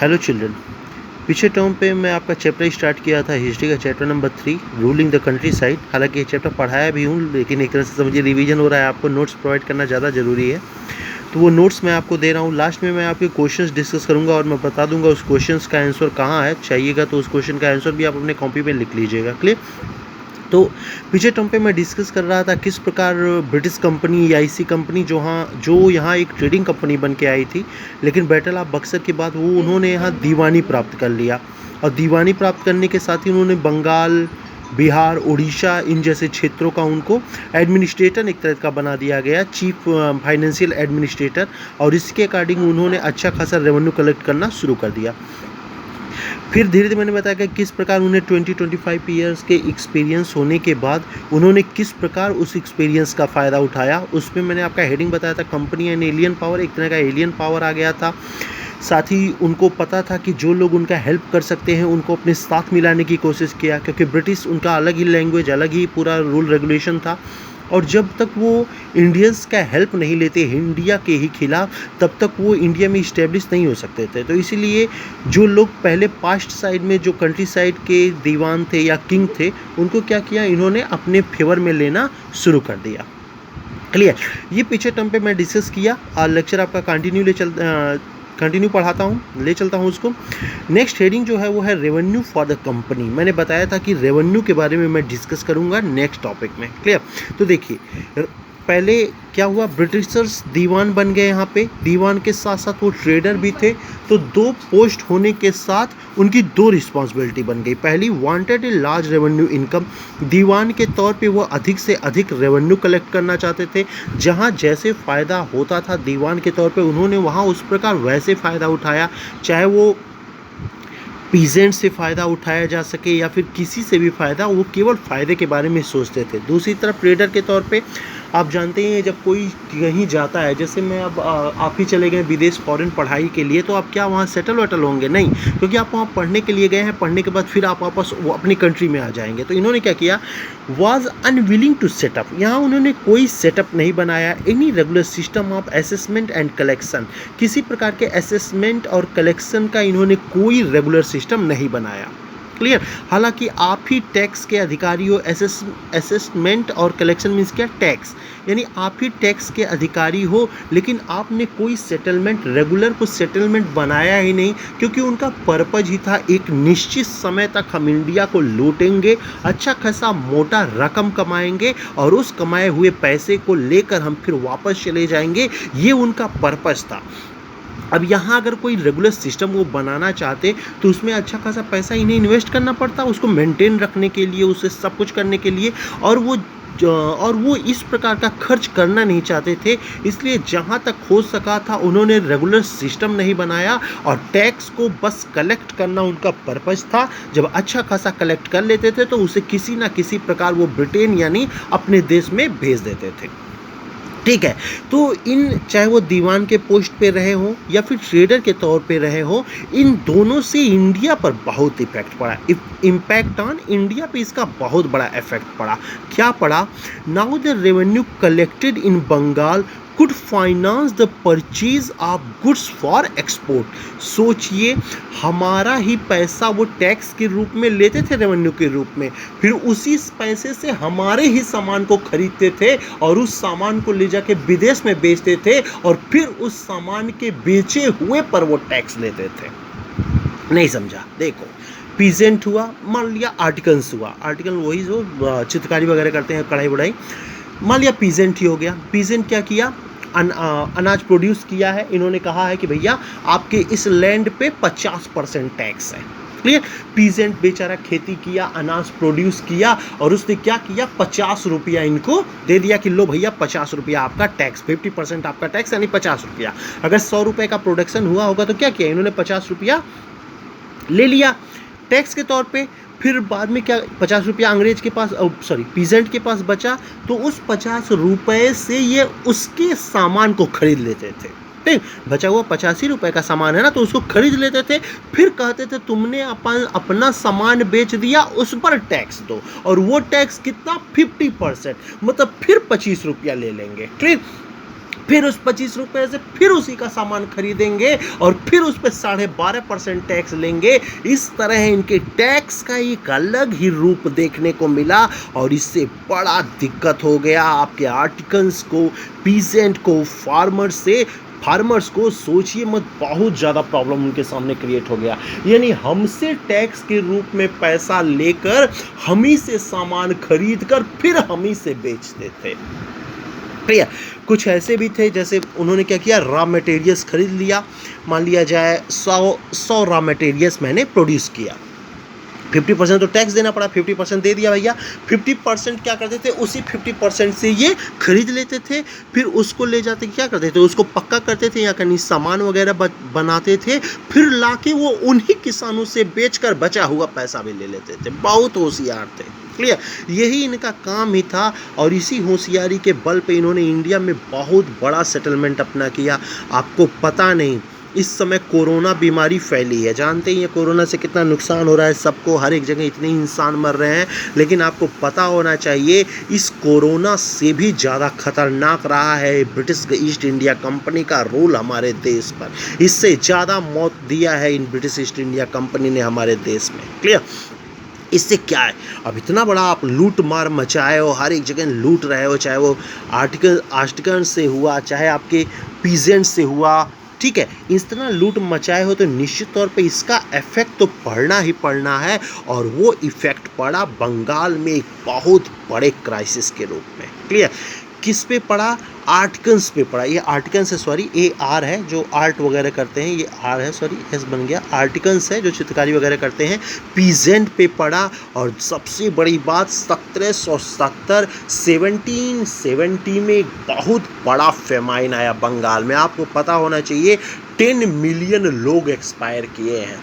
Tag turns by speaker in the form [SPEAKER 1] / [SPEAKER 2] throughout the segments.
[SPEAKER 1] Hello children. पिछले term पे मैं आपका चैप्टर स्टार्ट किया था हिस्ट्री का chapter number 3 ruling the country side. हालांकि ये चैप्टर पढ़ाया भी हूँ, लेकिन एक तरह से समझिए रिवीजन हो रहा है, आपको नोट्स प्रोवाइड करना ज़्यादा ज़रूरी है। तो वो नोट्स मैं आपको दे रहा हूँ। लास्ट में मैं आपके क्वेश्चंस डिस्कस करूँगा और मैं बता दूंगा उस क्वेश्चंस का आंसर कहाँ है। चाहिएगा तो उस क्वेश्चन का आंसर भी आप अपने कॉपी पे लिख लीजिएगा। क्लियर। तो पिछले टर्म पे मैं डिस्कस कर रहा था किस प्रकार ब्रिटिश कंपनी या आईसी कंपनी जो यहाँ एक ट्रेडिंग कंपनी बन के आई थी, लेकिन बैटल ऑफ बक्सर के बाद वो उन्होंने यहाँ दीवानी प्राप्त कर लिया। और दीवानी प्राप्त करने के साथ ही उन्होंने बंगाल, बिहार, उड़ीसा इन जैसे क्षेत्रों का उनको एडमिनिस्ट्रेटर एक तरह का बना दिया गया, चीफ फाइनेंशियल एडमिनिस्ट्रेटर। और इसके अकॉर्डिंग उन्होंने अच्छा खासा रेवेन्यू कलेक्ट करना शुरू कर दिया। फिर धीरे धीरे मैंने बताया कि किस प्रकार उन्हें 20-25 ईयर्स के एक्सपीरियंस होने के बाद उन्होंने किस प्रकार उस एक्सपीरियंस का फ़ायदा उठाया। उसमें मैंने आपका हेडिंग बताया था कंपनी एंड एलियन पावर। एक तरह का एलियन पावर आ गया था। साथ ही उनको पता था कि जो लोग उनका हेल्प कर सकते हैं उनको अपने साथ मिलाने की कोशिश किया, क्योंकि ब्रिटिश उनका अलग ही लैंग्वेज, अलग ही पूरा रूल रेगुलेशन था। और जब तक वो इंडियंस का हेल्प नहीं लेते इंडिया के ही खिलाफ, तब तक वो इंडिया में इस्टेब्लिश नहीं हो सकते थे। तो इसीलिए जो लोग पहले पास्ट साइड में जो कंट्री साइड के दीवान थे या किंग थे, उनको क्या किया, इन्होंने अपने फेवर में लेना शुरू कर दिया। क्लियर। ये पीछे टर्म पे मैं डिस्कस किया और लेक्चर आपका कंटिन्यू पढ़ाता हूँ, ले चलता हूँ उसको। नेक्स्ट हेडिंग जो है वो है रेवेन्यू फॉर द कंपनी। मैंने बताया था कि रेवेन्यू के बारे में मैं डिस्कस करूँगा नेक्स्ट टॉपिक में। क्लियर। तो देखिए, पहले क्या हुआ, ब्रिटिशर्स दीवान बन गए यहाँ पे। दीवान के साथ साथ वो ट्रेडर भी थे। तो दो पोस्ट होने के साथ उनकी दो रिस्पॉन्सिबिलिटी बन गई। पहली, wanted a large revenue income. दीवान के तौर पे वो अधिक से अधिक रेवेन्यू कलेक्ट करना चाहते थे। जहाँ जैसे फ़ायदा होता था दीवान के तौर पे, उन्होंने वहाँ उस प्रकार वैसे फ़ायदा उठाया। चाहे वो पीजेंट से फ़ायदा उठाया जा सके या फिर किसी से भी फ़ायदा, वो केवल फ़ायदे के बारे में सोचते थे। दूसरी तरफ ट्रेडर के तौर पे आप जानते हैं, जब कोई कहीं जाता है, जैसे मैं अब आप ही चले गए विदेश फॉरेन पढ़ाई के लिए, तो आप क्या वहाँ सेटल वेटल होंगे? नहीं, क्योंकि आप वहाँ पढ़ने के लिए गए हैं। पढ़ने के बाद फिर आप वापस वो अपनी कंट्री में आ जाएंगे। तो इन्होंने क्या किया, वॉज अनविलिंग टू सेटअप। यहाँ उन्होंने कोई सेटअप नहीं बनाया। Any regular system of assessment and collection. किसी प्रकार के असेसमेंट और कलेक्शन का इन्होंने कोई रेगुलर सिस्टम नहीं बनाया। क्लियर। हालांकि आप ही टैक्स के अधिकारी हो। असेसमेंट और कलेक्शन मीन्स क्या, टैक्स, यानी आप ही टैक्स के अधिकारी हो, लेकिन आपने कोई सेटलमेंट, रेगुलर कुछ सेटलमेंट बनाया ही नहीं, क्योंकि उनका पर्पज ही था एक निश्चित समय तक हम इंडिया को लूटेंगे, अच्छा खासा मोटा रकम कमाएंगे और उस कमाए हुए पैसे को लेकर हम फिर वापस चले जाएंगे। ये उनका पर्पज था। अब यहाँ अगर कोई रेगुलर सिस्टम वो बनाना चाहते तो उसमें अच्छा खासा पैसा इन्हें इन्वेस्ट करना पड़ता, उसको मेंटेन रखने के लिए, उसे सब कुछ करने के लिए। और वो इस प्रकार का खर्च करना नहीं चाहते थे। इसलिए जहाँ तक हो सका था उन्होंने रेगुलर सिस्टम नहीं बनाया और टैक्स को बस कलेक्ट करना उनका पर्पस था। जब अच्छा खासा कलेक्ट कर लेते थे तो उसे किसी ना किसी प्रकार वो ब्रिटेन यानी अपने देश में भेज देते थे। ठीक है। तो चाहे वो दीवान के पोस्ट पे रहे हो या फिर ट्रेडर के तौर पे रहे हो, इन दोनों से इंडिया पर बहुत इफेक्ट पड़ा। इम्पैक्ट ऑन इंडिया पे इसका बहुत बड़ा इफेक्ट पड़ा। क्या पड़ा? Now the revenue collected in Bengal could finance the purchase of goods for export। सोचिए, हमारा ही पैसा वो टैक्स के रूप में लेते थे, रेवेन्यू के रूप में, फिर उसी पैसे से हमारे ही सामान को खरीदते थे और उस सामान को ले जाके विदेश में बेचते थे और फिर उस सामान के बेचे हुए पर वो टैक्स लेते थे। नहीं समझा? देखो, पीजेंट हुआ, मान लिया आर्टिकल्स हुआ। आर्टिकल वही जो चित्रकारी वगैरह करते हैं, कढ़ाई बढ़ाई। मान लिया पीजेंट ही हो गया। पीजेंट क्या किया, अनाज प्रोड्यूस किया है। इन्होंने कहा है कि भैया आपके इस लैंड पे 50% टैक्स है। क्लियर। पीजेंट बेचारा खेती किया, अनाज प्रोड्यूस किया और उसने क्या किया, 50 रुपया इनको दे दिया कि लो भैया 50 रुपया आपका टैक्स, 50% आपका टैक्स यानी 50 रुपया। अगर 100 रुपये का प्रोडक्शन हुआ होगा तो क्या किया इन्होंने, 50 रुपया ले लिया टैक्स के तौर पे। फिर बाद में क्या, 50 रुपया अंग्रेज के पास, पीजेंट के पास बचा, तो उस 50 रुपये से ये उसके सामान को खरीद लेते थे। ठीक, बचा हुआ 85 रुपये का सामान है ना, तो उसको खरीद लेते थे। फिर कहते थे तुमने अपना सामान बेच दिया, उस पर टैक्स दो, और वो टैक्स कितना, 50%, मतलब फिर 25 रुपया ले लेंगे। ठीक। फिर उस 25 रुपए से फिर उसी का सामान खरीदेंगे और फिर उस पर 12.5% टैक्स लेंगे। इस तरह इनके टैक्स का एक अलग ही रूप देखने को मिला और इससे बड़ा दिक्कत हो गया आपके आर्टिकल्स को, पीजेंट को, फार्मर्स को। सोचिए मत, बहुत ज़्यादा प्रॉब्लम उनके सामने क्रिएट हो गया। यानी हमसे टैक्स के रूप में पैसा लेकर हम ही से सामान खरीद कर फिर हम ही से बेचते थे। क्लियर। कुछ ऐसे भी थे जैसे उन्होंने क्या किया, रॉ मटेरियल्स खरीद लिया। मान लिया जाए 100 रॉ मटेरियल्स मैंने प्रोड्यूस किया, 50% तो टैक्स देना पड़ा, 50% दे दिया भैया। 50% क्या करते थे, उसी 50% से ये खरीद लेते थे, फिर उसको ले जाते क्या करते थे, उसको पक्का करते थे या कहीं सामान वगैरह बनाते थे, फिर लाके वो उन्हीं किसानों से बेचकर बचा हुआ पैसा भी ले लेते थे। बहुत होशियार थे। क्लियर। यही इनका काम ही था और इसी होशियारी के बल पे इन्होंने इंडिया में बहुत बड़ा सेटलमेंट अपना किया। आपको पता नहीं, इस समय कोरोना बीमारी फैली है, जानते ही हैं कोरोना से कितना नुकसान हो रहा है सबको, हर एक जगह इतने इंसान मर रहे हैं। लेकिन आपको पता होना चाहिए इस कोरोना से भी ज़्यादा खतरनाक रहा है ब्रिटिश ईस्ट इंडिया कंपनी का रोल हमारे देश पर। इससे ज़्यादा मौत दिया है in British east India company ने हमारे देश में। क्लियर। इससे क्या है, अब इतना बड़ा आप लूट मार मचाए हो, हर एक जगह लूट रहे हो, चाहे वो आर्टिकल से हुआ, चाहे आपके पीजेंट से हुआ, ठीक है, इस तरह लूट मचाए हो तो निश्चित तौर पे इसका इफेक्ट तो पड़ना ही पड़ना है। और वो इफेक्ट पड़ा बंगाल में एक बहुत बड़े क्राइसिस के रूप में। क्लियर। किस पे पड़ा, आर्टिकल्स पे पड़ा। ये आर्टिकल्स है, सॉरी ये आर है जो आर्ट वगैरह करते हैं, ये आर है, सॉरी एस बन गया, आर्टिकल्स है जो चित्रकारी वगैरह करते हैं, पीजेंट पे पड़ा। और सबसे बड़ी बात 1770 में एक बहुत बड़ा फेमाइन आया बंगाल में। आपको पता होना चाहिए 10 मिलियन लोग एक्सपायर किए हैं।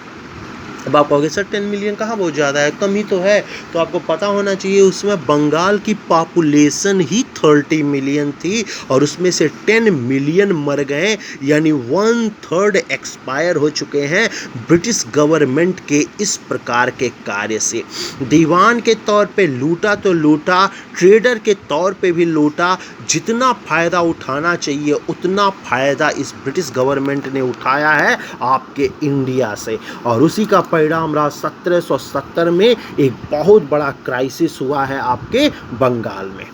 [SPEAKER 1] अब आप कहोगे सर 10 मिलियन कहाँ बहुत ज़्यादा है, कम ही तो है। तो आपको पता होना चाहिए उसमें बंगाल की पॉपुलेशन ही 30 मिलियन थी और उसमें से 10 मिलियन मर गए, यानी 1/3 एक्सपायर हो चुके हैं ब्रिटिश गवर्नमेंट के इस प्रकार के कार्य से। दीवान के तौर पे लूटा तो लूटा, ट्रेडर के तौर पे भी लूटा। जितना फ़ायदा उठाना चाहिए उतना फ़ायदा इस ब्रिटिश गवर्नमेंट ने उठाया है आपके इंडिया से। और उसी का परिणाम रहा 1770 में एक बहुत बड़ा क्राइसिस हुआ है आपके बंगाल में।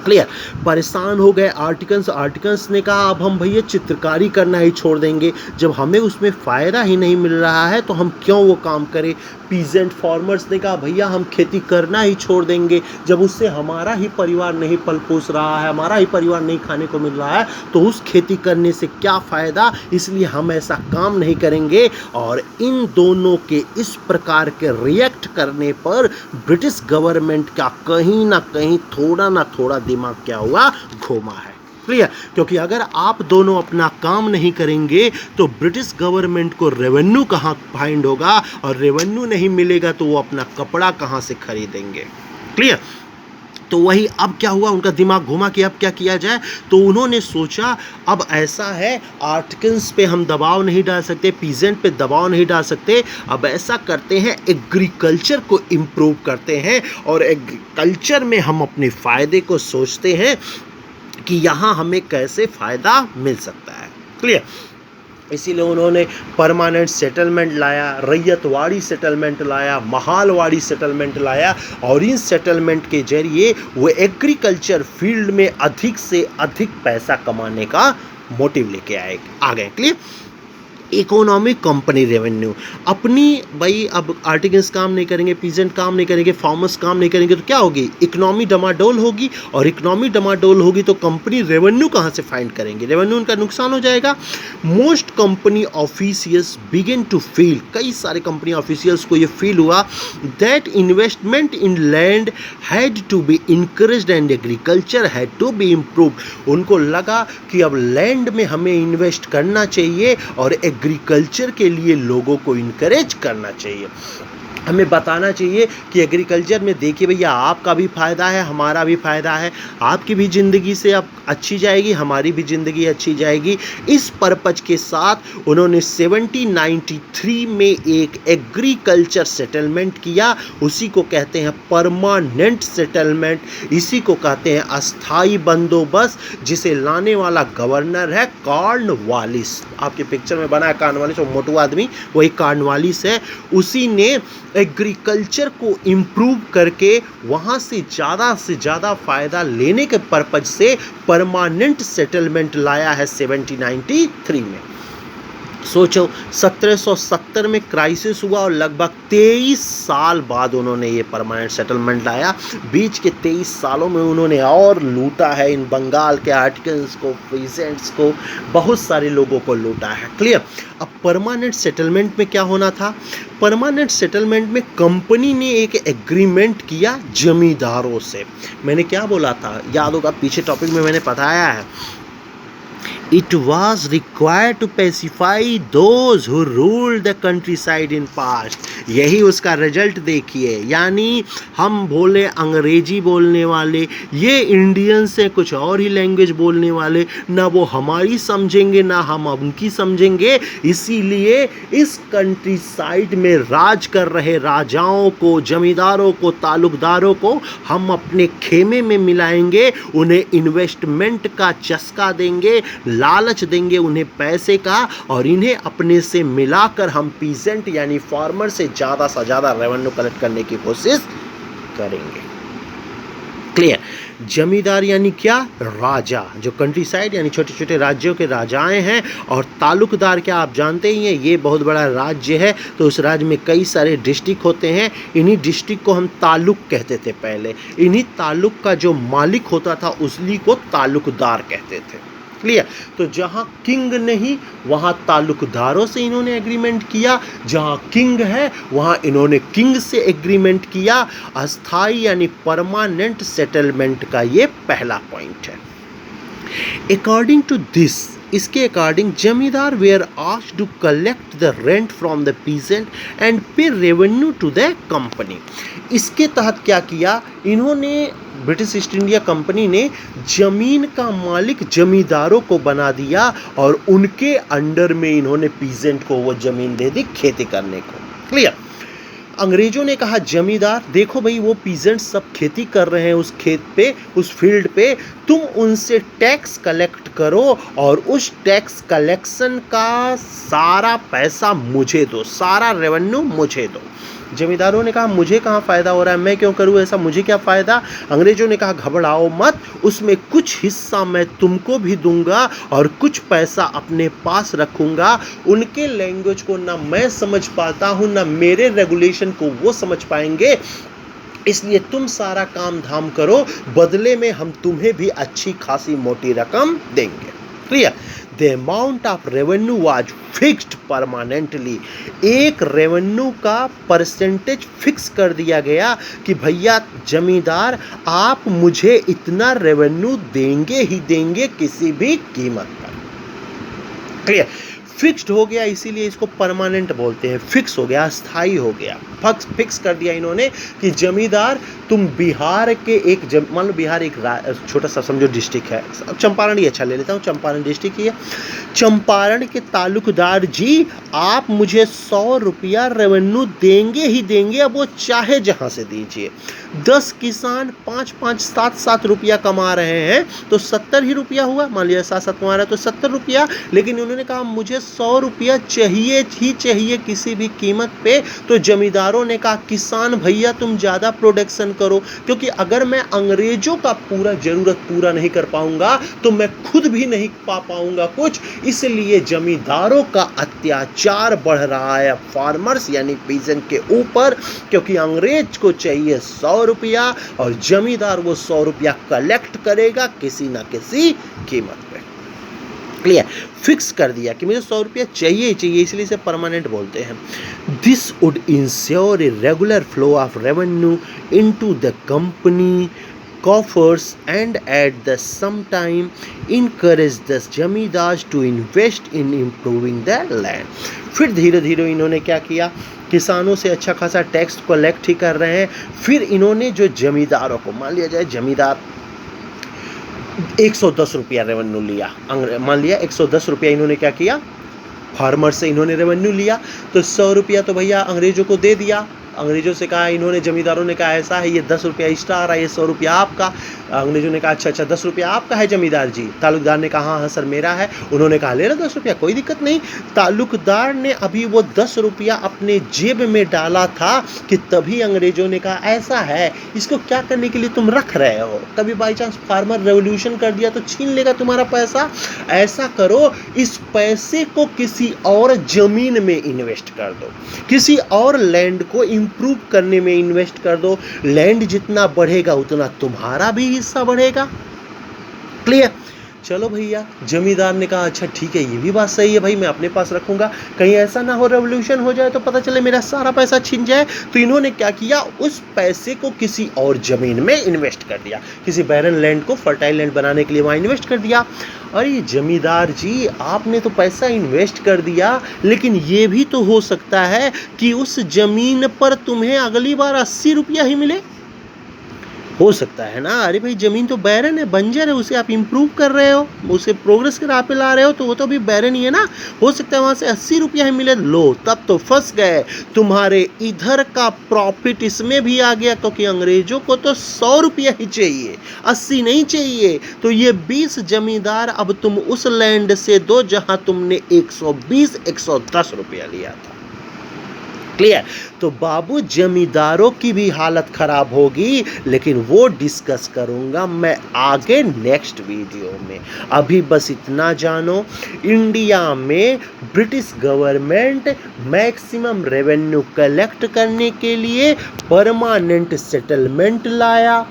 [SPEAKER 1] क्लियर। परेशान हो गए आर्टिकल्स ने कहा अब हम भैया चित्रकारी करना ही छोड़ देंगे, जब हमें उसमें फ़ायदा ही नहीं मिल रहा है तो हम क्यों वो काम करें। पीजेंट फार्मर्स ने कहा भैया हम खेती करना ही छोड़ देंगे, जब उससे हमारा ही परिवार नहीं पल पोस रहा है, हमारा ही परिवार नहीं खाने को मिल रहा है, तो उस खेती करने से क्या फ़ायदा, इसलिए हम ऐसा काम नहीं करेंगे। और इन दोनों के इस प्रकार के रिएक्ट करने पर ब्रिटिश गवर्नमेंट का कहीं ना कहीं थोड़ा ना थोड़ा दिमाग क्या हुआ, घूमा है। क्लियर। क्योंकि अगर आप दोनों अपना काम नहीं करेंगे तो ब्रिटिश गवर्नमेंट को रेवेन्यू कहाँ फाइंड होगा, और रेवेन्यू नहीं मिलेगा तो वो अपना कपड़ा कहाँ से खरीदेंगे। क्लियर। तो वही अब क्या हुआ, उनका दिमाग घुमा कि अब क्या किया जाए। तो उन्होंने सोचा अब ऐसा है, आर्टिकल्स पे हम दबाव नहीं डाल सकते, पीजेंट पे दबाव नहीं डाल सकते, अब ऐसा करते हैं एग्रीकल्चर को इम्प्रूव करते हैं और एग्रीकल्चर में हम अपने फ़ायदे को सोचते हैं कि यहाँ हमें कैसे फ़ायदा मिल सकता है। क्लियर। इसीलिए उन्होंने परमानेंट सेटलमेंट लाया, रैयतवाड़ी सेटलमेंट लाया, महालवाड़ी सेटलमेंट लाया और इन सेटलमेंट के जरिए वो एग्रीकल्चर फील्ड में अधिक से अधिक पैसा कमाने का मोटिव लेके आ गए। क्लियर। इकोनॉमिक कंपनी रेवेन्यू अपनी, भाई अब आर्टिकल्स काम नहीं करेंगे, पीजेंट काम नहीं करेंगे, फार्मर्स काम नहीं करेंगे तो क्या होगी, इकोनॉमी डमाडोल होगी। और इकोनॉमी डमाडोल होगी तो कंपनी रेवेन्यू कहाँ से फाइंड करेंगे, रेवेन्यू उनका नुकसान हो जाएगा। Most company officials begin to feel, कई सारे कंपनी ऑफिशियल्स को ये फील हुआ that investment in land had to be encouraged and agriculture had to be improved. उनको लगा कि अब लैंड में हमें इन्वेस्ट करना चाहिए और एग्रीकल्चर के लिए लोगों को इनकरेज करना चाहिए। हमें बताना चाहिए कि एग्रीकल्चर में देखिए भैया, आपका भी फ़ायदा है, हमारा भी फ़ायदा है, आपकी भी ज़िंदगी से अब अच्छी जाएगी, हमारी भी ज़िंदगी अच्छी जाएगी। इस पर्पज़ के साथ उन्होंने 1793 में एक एग्रीकल्चर सेटलमेंट किया। उसी को कहते हैं परमानेंट सेटलमेंट, इसी को कहते हैं अस्थाई बंदोबस्त, जिसे लाने वाला गवर्नर है कॉर्नवालिस। आपके पिक्चर में बना है कॉर्नवालिस, वो मोटू आदमी, वही कॉर्नवालिस है। उसी ने एग्रीकल्चर को इम्प्रूव करके वहाँ से ज़्यादा फ़ायदा लेने के पर्पज से परमानेंट सेटलमेंट लाया है 1793 में। सोचो 1770 में क्राइसिस हुआ और लगभग 23 साल बाद उन्होंने ये परमानेंट सेटलमेंट लाया। बीच के 23 सालों में उन्होंने और लूटा है इन बंगाल के आर्टिकल्स को, पीजेंट्स को, बहुत सारे लोगों को लूटा है। क्लियर। अब परमानेंट सेटलमेंट में क्या होना था? परमानेंट सेटलमेंट में कंपनी ने एक एग्रीमेंट किया जमींदारों से। मैंने क्या बोला था, याद होगा, पीछे टॉपिक में मैंने बताया है। It was required to pacify those who ruled the countryside in past। यही उसका रिजल्ट देखिए, यानी हम बोले अंग्रेजी बोलने वाले, ये इंडियन से कुछ और ही लैंग्वेज बोलने वाले, ना वो हमारी समझेंगे ना हम उनकी समझेंगे। इसीलिए इस कंट्री साइड में राज कर रहे राजाओं को, जमींदारों को, तालुकदारों को हम अपने खेमे में मिलाएंगे, उन्हें इन्वेस्टमेंट का चस्का देंगे, लालच देंगे उन्हें पैसे का, और इन्हें अपने से मिलाकर हम पीजेंट यानी फार्मर से ज़्यादा से ज़्यादा रेवेन्यू कलेक्ट करने की कोशिश करेंगे। क्लियर। जमींदार यानी क्या? राजा, जो कंट्री साइड यानी छोटे छोटे राज्यों के राजाएं हैं। और तालुकदार क्या आप जानते ही हैं, ये बहुत बड़ा राज्य है, तो उस राज्य में कई सारे डिस्ट्रिक्ट होते हैं। इन्हीं डिस्ट्रिक्ट को हम तालुक कहते थे पहले। इन्हीं तालुक का जो मालिक होता था उसी को तालुकदार कहते थे। क्लियर। तो जहाँ किंग नहीं वहाँ तालुकदारों से इन्होंने एग्रीमेंट किया, जहाँ किंग है वहाँ इन्होंने किंग से एग्रीमेंट किया। अस्थाई यानी परमानेंट सेटलमेंट का ये पहला पॉइंट है। अकॉर्डिंग टू दिस, इसके according zamindar were asked to collect the rent from the peasant and pay revenue to the company. इसके तहत क्या किया इन्होंने, ब्रिटिश ईस्ट इंडिया कंपनी ने जमीन का मालिक जमींदारों को बना दिया और उनके अंडर में इन्होंने पीजेंट को वो जमीन दे दी खेती करने को। क्लियर। अंग्रेजों ने कहा जमींदार देखो भाई, वो पीजेंट सब खेती कर रहे हैं उस खेत पे, उस फील्ड पे, तुम उनसे टैक्स कलेक्ट करो और उस टैक्स कलेक्शन का सारा पैसा मुझे दो, सारा रेवेन्यू मुझे दो। जमींदारों ने कहा मुझे कहाँ फ़ायदा हो रहा है, मैं क्यों करूँ ऐसा, मुझे क्या फ़ायदा। अंग्रेजों ने कहा घबराओ मत, उसमें कुछ हिस्सा मैं तुमको भी दूंगा और कुछ पैसा अपने पास रखूंगा। उनके लैंग्वेज को ना मैं समझ पाता हूँ ना मेरे रेगुलेशन को वो समझ पाएंगे, इसलिए तुम सारा काम धाम करो, बदले में हम तुम्हें भी अच्छी खासी मोटी रकम देंगे। Clear. The amount of revenue was fixed permanently. एक रेवेन्यू का परसेंटेज फिक्स कर दिया गया कि भैया जमींदार आप मुझे इतना रेवेन्यू देंगे ही देंगे किसी भी कीमत पर। क्लियर। फिक्स्ड हो गया, इसीलिए इसको परमानेंट बोलते हैं। फिक्स हो गया, स्थायी हो गया। फिक्स कर दिया इन्होंने कि जमींदार तुम बिहार के एक, मान लो बिहार एक छोटा सा समझो डिस्ट्रिक्ट है, अब चंपारण ही अच्छा ले लेता हूँ, चंपारण डिस्ट्रिक्ट ही है। चंपारण के तालुकदार जी आप मुझे 100 रुपया रेवेन्यू देंगे ही देंगे, अब वो चाहे जहाँ से दीजिए। 10 किसान 5-5, 7-7 रुपया कमा रहे हैं तो 70 ही रुपया हुआ, मान लिया 7-7 कमा रहा है तो 70 रुपया, लेकिन उन्होंने कहा मुझे 100 रुपया चाहिए ही चाहिए किसी भी कीमत पे। तो जमींदारों ने कहा किसान भैया तुम ज़्यादा प्रोडक्शन करो, क्योंकि अगर मैं अंग्रेजों का पूरा ज़रूरत पूरा नहीं कर पाऊंगा तो मैं खुद भी नहीं पा पाऊंगा कुछ, इसलिए जमींदारों का अत्याचार बढ़ रहा है फार्मर्स यानी पीजेंट के ऊपर, क्योंकि अंग्रेज को चाहिए 100 रुपया और जमींदार वो 100 रुपया कलेक्ट करेगा किसी ना किसी कीमत पे। क्लियर। फिक्स कर दिया कि मुझे 100 रुपया चाहिए ही चाहिए, इसलिए इसे परमानेंट बोलते हैं। This would ensure a regular flow of revenue into the company coffers and at the same time encourage the जमींदार to invest in improving their land। फिर धीरे धीरे इन्होंने क्या किया, किसानों से अच्छा खासा टैक्स कलेक्ट ही कर रहे हैं। फिर इन्होंने जो जमींदारों को, मान लिया जाए जमींदार 110 रुपया रेवेन्यू लिया, मान लिया 110 रुपया इन्होंने क्या किया, फार्मर से इन्होंने रेवेन्यू लिया, तो 100 रुपया तो भैया अंग्रेजों को दे दिया। अंग्रेजों से कहा, इन्होंने जमींदारों ने कहा ऐसा है, ये 10 रुपया एक्स्ट्रा आ रहा है, ये 100 रुपया आपका। अंग्रेजों ने कहा अच्छा 10 रुपया आपका है जमींदार जी। तालुकदार ने कहा हाँ सर मेरा है। उन्होंने कहा ले लो 10 रुपया, कोई दिक्कत नहीं। तालुकदार ने अभी वो 10 रुपया अपने जेब में डाला था कि तभी अंग्रेजों ने कहा ऐसा है, इसको क्या करने के लिए तुम रख रहे हो, कभी बाई चांस फार्मर रेवोल्यूशन कर दिया तो छीन लेगा तुम्हारा पैसा। ऐसा करो, इस पैसे को किसी और जमीन में इन्वेस्ट कर दो, किसी और लैंड को इंप्रूव करने में इन्वेस्ट कर दो। लैंड जितना बढ़ेगा उतना तुम्हारा भी हिस्सा बढ़ेगा। क्लियर? चलो भैया, जमींदार ने कहा अच्छा ठीक है, ये भी बात सही है भाई, मैं अपने पास रखूंगा, कहीं ऐसा ना हो रेवोल्यूशन हो जाए तो पता चले मेरा सारा पैसा छिन जाए। तो इन्होंने क्या किया, उस पैसे को किसी और जमीन में इन्वेस्ट कर दिया, किसी बैरन लैंड को फर्टाइल लैंड बनाने के लिए वहां इन्वेस्ट कर दिया। अरे जमींदार जी, आपने तो पैसा इन्वेस्ट कर दिया, लेकिन ये भी तो हो सकता है कि उस जमीन पर तुम्हें अगली बार 80 रुपया ही मिले, हो सकता है ना। अरे भाई जमीन तो बैरन है, बंजर है, उसे आप इंप्रूव कर रहे हो, उसे प्रोग्रेस के राह पे ला रहे हो, तो वो तो भी बैरन ही है ना। हो सकता है वहां से 80 रुपया ही मिले, लो तब तो फंस गए, तुम्हारे इधर का प्रॉफिट इसमें भी आ गया, क्योंकि अंग्रेजों को तो 100 रुपया ही चाहिए, 80 नहीं चाहिए। तो ये 20 जमींदार अब तुम उस लैंड से दो जहां तुमने 120-110 रुपया लिया था। क्लियर? तो बाबू जमींदारों की भी हालत खराब होगी, लेकिन वो डिस्कस करूंगा मैं आगे नेक्स्ट वीडियो में। अभी बस इतना जानो, इंडिया में British government maximum revenue collect करने के लिए परमानेंट सेटलमेंट लाया।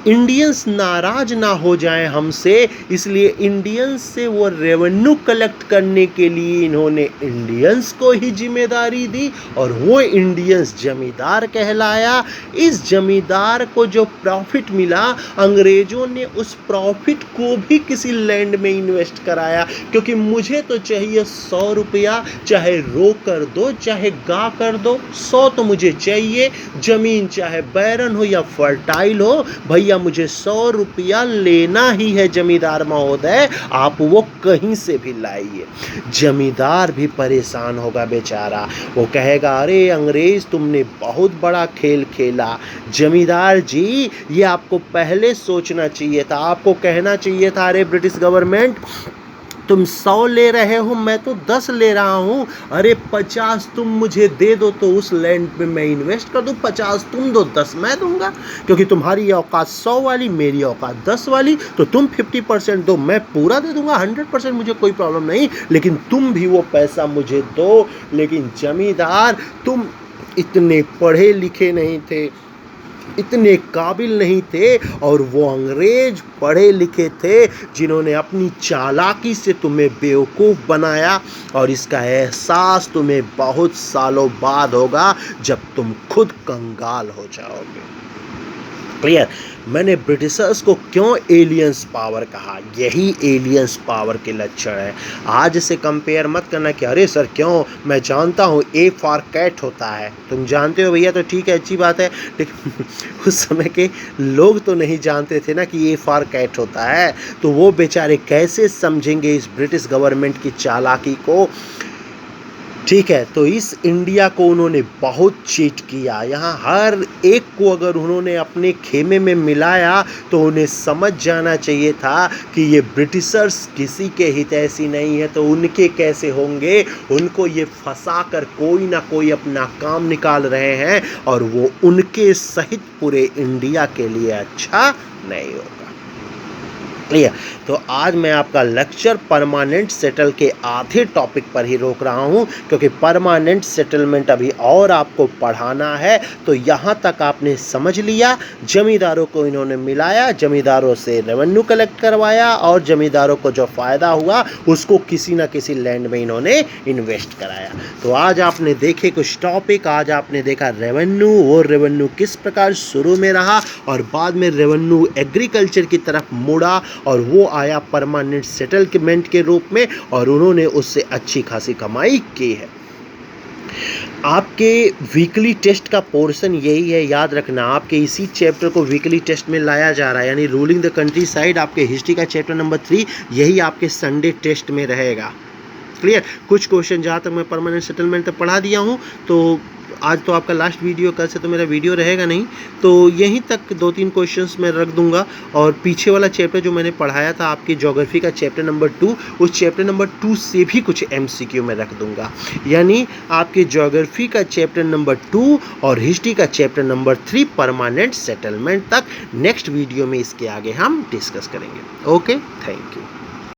[SPEAKER 1] इंडियंस नाराज ना हो जाएं हमसे, इसलिए इंडियंस से वो रेवेन्यू कलेक्ट करने के लिए इन्होंने इंडियंस को ही जिम्मेदारी दी, और वो इंडियंस जमींदार कहलाया। इस जमींदार को जो प्रॉफिट मिला, अंग्रेजों ने उस प्रॉफिट को भी किसी लैंड में इन्वेस्ट कराया, क्योंकि मुझे तो चाहिए 100 रुपया, चाहे रो कर दो चाहे गा कर दो, 100 तो मुझे चाहिए। जमीन चाहे बैरन हो या फर्टाइल हो, भैया मुझे 100 रुपया लेना ही है जमींदार महोदय, आप वो कहीं से भी लाइए। जमींदार भी परेशान होगा बेचारा, वो कहेगा अरे अंग्रेज तुमने बहुत बड़ा खेल खेला। जमींदार जी, ये आपको पहले सोचना चाहिए था, आपको कहना चाहिए था अरे ब्रिटिश गवर्नमेंट तुम 100 ले रहे हो, मैं तो 10 ले रहा हूँ, अरे 50 तुम मुझे दे दो तो उस लैंड पे मैं इन्वेस्ट कर दूँ, 50 तुम दो 10 मैं दूंगा, क्योंकि तुम्हारी औकात 100 वाली, मेरी औकात 10 वाली, तो तुम 50% दो, मैं पूरा दे दूंगा 100%, मुझे कोई प्रॉब्लम नहीं, लेकिन तुम भी वो पैसा मुझे दो। लेकिन जमींदार, तुम इतने पढ़े लिखे नहीं थे, इतने काबिल नहीं थे, और वो अंग्रेज पढ़े लिखे थे जिन्होंने अपनी चालाकी से तुम्हें बेवकूफ़ बनाया, और इसका एहसास तुम्हें बहुत सालों बाद होगा जब तुम खुद कंगाल हो जाओगे। क्लियर? मैंने ब्रिटिशर्स को क्यों एलियंस पावर कहा, यही एलियंस पावर के लक्षण है। आज से कंपेयर मत करना कि अरे सर क्यों, मैं जानता हूँ ए फॉर कैट होता है, तुम जानते हो भैया तो ठीक है, अच्छी बात है, लेकिन उस समय के लोग तो नहीं जानते थे ना कि ए फॉर कैट होता है, तो वो बेचारे कैसे समझेंगे इस ब्रिटिश गवर्नमेंट की चालाकी को। ठीक है, तो इस इंडिया को उन्होंने बहुत चीट किया। यहाँ हर एक को अगर उन्होंने अपने खेमे में मिलाया तो उन्हें समझ जाना चाहिए था कि ये ब्रिटिशर्स किसी के हितैषी नहीं है, तो उनके कैसे होंगे। उनको ये फंसा कर कोई ना कोई अपना काम निकाल रहे हैं, और वो उनके सहित पूरे इंडिया के लिए अच्छा नहीं होगा। क्लियर। तो आज मैं आपका लेक्चर परमानेंट सेटल के आधे टॉपिक पर ही रोक रहा हूं, क्योंकि परमानेंट सेटलमेंट अभी और आपको पढ़ाना है। तो यहां तक आपने समझ लिया, जमींदारों को इन्होंने मिलाया, जमींदारों से रेवेन्यू कलेक्ट करवाया और जमींदारों को जो फ़ायदा हुआ उसको किसी ना किसी लैंड में इन्होंने इन्वेस्ट कराया। तो आज आपने देखे कुछ टॉपिक, आज आपने देखा रेवेन्यू, वो रेवेन्यू किस प्रकार शुरू में रहा और बाद में रेवेन्यू एग्रीकल्चर की तरफ मुड़ा और वो आया परमानेंट सेटलमेंट के रूप में और उन्होंने उससे अच्छी खासी कमाई की है। आपके वीकली टेस्ट का पोर्शन यही है, याद रखना। आपके इसी चैप्टर को वीकली टेस्ट में लाया जा रहा है, यानी रूलिंग द कंट्री साइड आपके हिस्ट्री का चैप्टर नंबर 3 यही आपके संडे टेस्ट में रहेगा। क्लियर। कुछ क्वेश्चन जहाँ तक मैं परमानेंट सेटलमेंट तक पढ़ा दिया हूँ, तो आज तो आपका लास्ट वीडियो, कल से तो मेरा वीडियो रहेगा नहीं, तो यहीं तक 2-3 क्वेश्चंस मैं रख दूंगा। और पीछे वाला चैप्टर जो मैंने पढ़ाया था आपकी ज्योग्राफी का चैप्टर नंबर 2, उस चैप्टर नंबर 2 से भी कुछ MCQ में रख दूंगा। यानी आपके ज्योग्राफी का चैप्टर नंबर 2 और हिस्ट्री का चैप्टर नंबर 3 परमानेंट सेटलमेंट तक नेक्स्ट वीडियो में इसके आगे हम डिस्कस करेंगे। Okay, thank you.